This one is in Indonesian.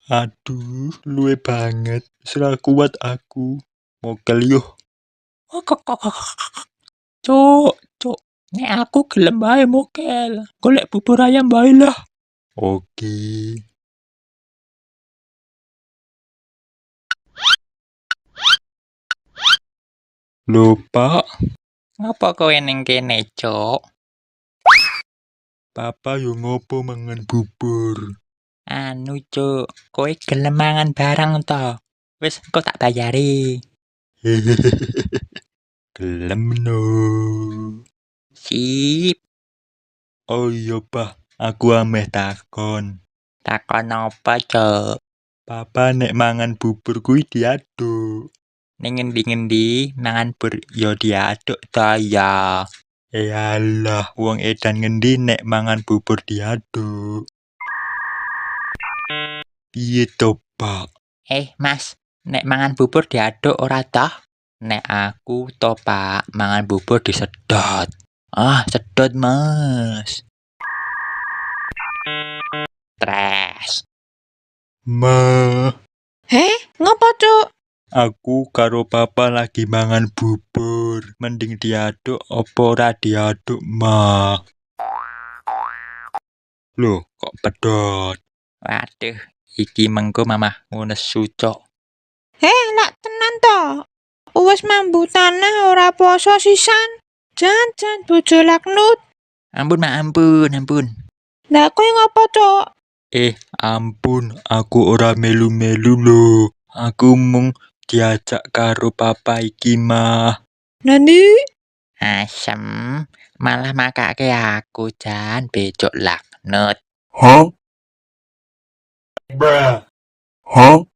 Aduh, luwe banget. Ora kuat aku. Mokel yo. Cuk, cuk. Nek aku gelem bae mokel. Golek bubur ayam bae lah. Oke. Lho, Pak. Ngapa kowe ning kene, Cuk? Papa yo ngopo mangan bubur? Anu, Cuk, kowe gelem mangan barang to? Wis engko tak bayari. Gelem no. Sip. Oh iya, Pak. Aku ameh takon. Takon apa, Cuk? Papa nek mangan bubur kuwi diaduk. Ning ngendi-ngendi mangan bubur ya diaduk ta ya. Yalah, wong edan ngendi nek mangan bubur diaduk. Piye to, Pak? Mas, nek mangan bubur diaduk ora toh? Nek aku to, Pak, mangan bubur disedot. Ah, sedot, Mas. Stres. Ma, Ngopo, Cuk? aku karo papa lagi mangan bubur. Mending diaduk apa ora diaduk, Ma? Loh, kok pedot? Waduh, iki mengko mamahmu nesu, Cuk. Lak tenan to? Wis mambu tanah ora poso sisan. Jan bojo laknut. Ampun, Ma, ampun. Lah kowe ngopo, Cuk? Ampun, aku ora melu-melu lho. Aku mung diajak karo papa iki, mah. Nani? Asem, malah makake aku jan becok laknut. Huh? Bruh. Huh?